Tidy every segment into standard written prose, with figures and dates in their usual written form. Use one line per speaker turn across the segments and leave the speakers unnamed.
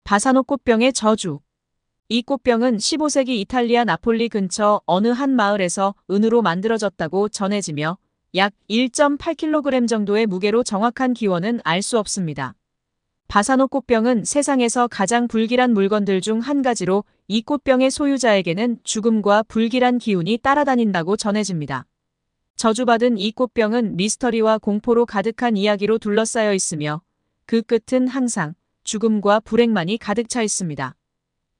바사노 꽃병의 저주. 이 꽃병은 15세기 이탈리아 나폴리 근처 어느 한 마을에서 은으로 만들어졌다고 전해지며 약 1.8kg 정도의 무게로 정확한 기원은 알 수 없습니다. 바사노 꽃병은 세상에서 가장 불길한 물건들 중 한 가지로 이 꽃병의 소유자에게는 죽음과 불길한 기운이 따라다닌다고 전해집니다. 저주받은 이 꽃병은 미스터리와 공포로 가득한 이야기로 둘러싸여 있으며 그 끝은 항상 죽음과 불행만이 가득 차 있습니다.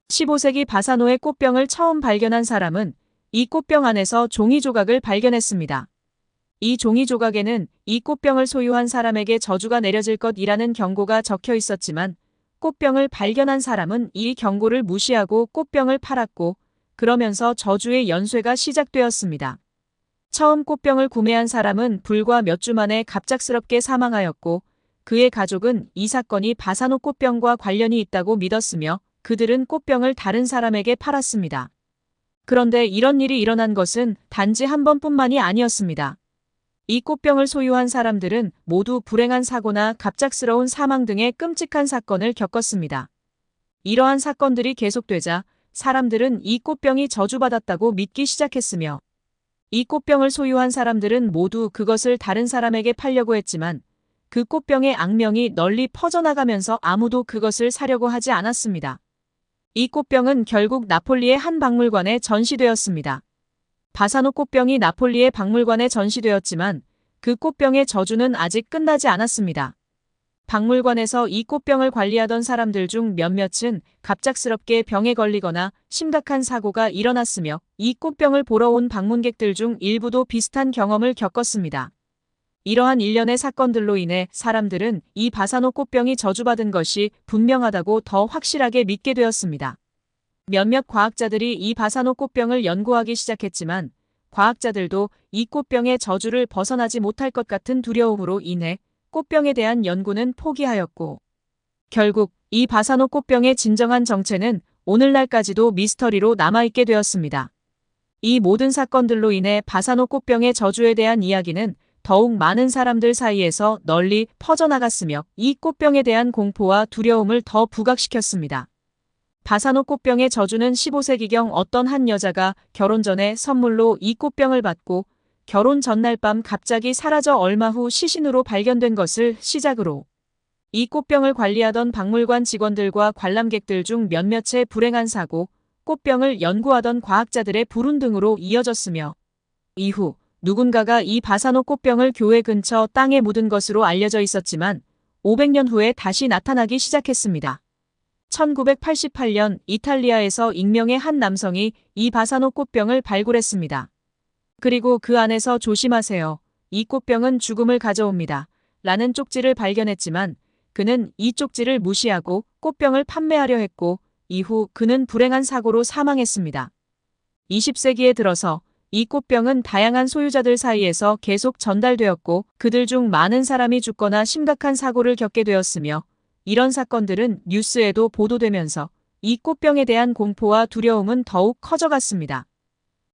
15세기 바사노의 꽃병을 처음 발견한 사람은 이 꽃병 안에서 종이 조각을 발견했습니다. 이 종이 조각에는 이 꽃병을 소유한 사람에게 저주가 내려질 것이라는 경고가 적혀 있었지만 꽃병을 발견한 사람은 이 경고를 무시하고 꽃병을 팔았고 그러면서 저주의 연쇄가 시작되었습니다. 처음 꽃병을 구매한 사람은 불과 몇 주 만에 갑작스럽게 사망하였고 그의 가족은 이 사건이 바사노 꽃병과 관련이 있다고 믿었으며 그들은 꽃병을 다른 사람에게 팔았습니다. 그런데 이런 일이 일어난 것은 단지 한 번뿐만이 아니었습니다. 이 꽃병을 소유한 사람들은 모두 불행한 사고나 갑작스러운 사망 등의 끔찍한 사건을 겪었습니다. 이러한 사건들이 계속되자 사람들은 이 꽃병이 저주받았다고 믿기 시작했으며 이 꽃병을 소유한 사람들은 모두 그것을 다른 사람에게 팔려고 했지만 그 꽃병의 악명이 널리 퍼져나가면서 아무도 그것을 사려고 하지 않았습니다. 이 꽃병은 결국 나폴리의 한 박물관에 전시되었습니다. 바사노 꽃병이 나폴리의 박물관에 전시되었지만 그 꽃병의 저주는 아직 끝나지 않았습니다. 박물관에서 이 꽃병을 관리하던 사람들 중 몇몇은 갑작스럽게 병에 걸리거나 심각한 사고가 일어났으며 이 꽃병을 보러 온 방문객들 중 일부도 비슷한 경험을 겪었습니다. 이러한 일련의 사건들로 인해 사람들은 이 바사노 꽃병이 저주받은 것이 분명하다고 더 확실하게 믿게 되었습니다. 몇몇 과학자들이 이 바사노 꽃병을 연구하기 시작했지만 과학자들도 이 꽃병의 저주를 벗어나지 못할 것 같은 두려움으로 인해 꽃병에 대한 연구는 포기하였고 결국 이 바사노 꽃병의 진정한 정체는 오늘날까지도 미스터리로 남아있게 되었습니다. 이 모든 사건들로 인해 바사노 꽃병의 저주에 대한 이야기는 더욱 많은 사람들 사이에서 널리 퍼져나갔으며 이 꽃병에 대한 공포와 두려움을 더 부각시켰습니다. 바사노 꽃병의 저주는 15세기경 어떤 한 여자가 결혼 전에 선물로 이 꽃병을 받고 결혼 전날 밤 갑자기 사라져 얼마 후 시신으로 발견된 것을 시작으로 이 꽃병을 관리하던 박물관 직원들과 관람객들 중 몇몇의 불행한 사고, 꽃병을 연구하던 과학자들의 불운 등으로 이어졌으며 이후 누군가가 이 바사노 꽃병을 교회 근처 땅에 묻은 것으로 알려져 있었지만 500년 후에 다시 나타나기 시작했습니다. 1988년 이탈리아에서 익명의 한 남성이 이 바사노 꽃병을 발굴했습니다. 그리고 그 안에서 조심하세요. 이 꽃병은 죽음을 가져옵니다. 라는 쪽지를 발견했지만 그는 이 쪽지를 무시하고 꽃병을 판매하려 했고 이후 그는 불행한 사고로 사망했습니다. 20세기에 들어서 이 꽃병은 다양한 소유자들 사이에서 계속 전달되었고 그들 중 많은 사람이 죽거나 심각한 사고를 겪게 되었으며 이런 사건들은 뉴스에도 보도되면서 이 꽃병에 대한 공포와 두려움은 더욱 커져갔습니다.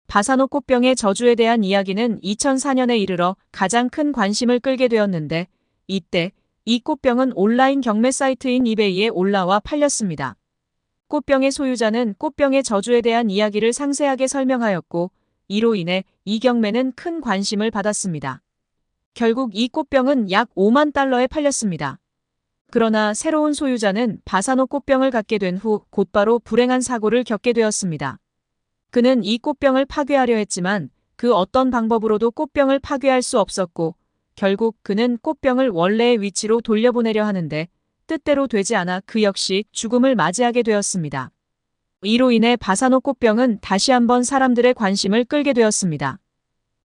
바사노 꽃병의 저주에 대한 이야기는 2004년에 이르러 가장 큰 관심을 끌게 되었는데 이때 이 꽃병은 온라인 경매 사이트인 이베이에 올라와 팔렸습니다. 꽃병의 소유자는 꽃병의 저주에 대한 이야기를 상세하게 설명하였고 이로 인해 이 경매는 큰 관심을 받았습니다. 결국 이 꽃병은 약 5만 달러에 팔렸습니다. 그러나 새로운 소유자는 바사노 꽃병을 갖게 된 후 곧바로 불행한 사고를 겪게 되었습니다. 그는 이 꽃병을 파괴하려 했지만 그 어떤 방법으로도 꽃병을 파괴할 수 없었고 결국 그는 꽃병을 원래의 위치로 돌려보내려 하는데 뜻대로 되지 않아 그 역시 죽음을 맞이하게 되었습니다. 이로 인해 바사노 꽃병은 다시 한번 사람들의 관심을 끌게 되었습니다.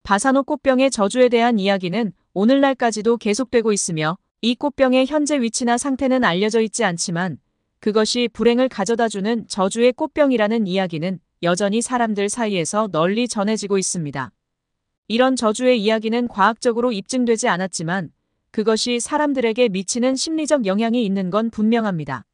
바사노 꽃병의 저주에 대한 이야기는 오늘날까지도 계속되고 있으며 이 꽃병의 현재 위치나 상태는 알려져 있지 않지만 그것이 불행을 가져다주는 저주의 꽃병이라는 이야기는 여전히 사람들 사이에서 널리 전해지고 있습니다. 이런 저주의 이야기는 과학적으로 입증되지 않았지만 그것이 사람들에게 미치는 심리적 영향이 있는 건 분명합니다.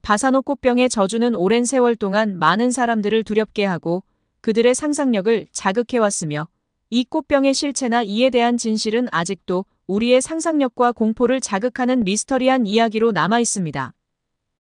바사노 꽃병의 저주는 오랜 세월 동안 많은 사람들을 두렵게 하고 그들의 상상력을 자극해왔으며 이 꽃병의 실체나 이에 대한 진실은 아직도 우리의 상상력과 공포를 자극하는 미스터리한 이야기로 남아 있습니다.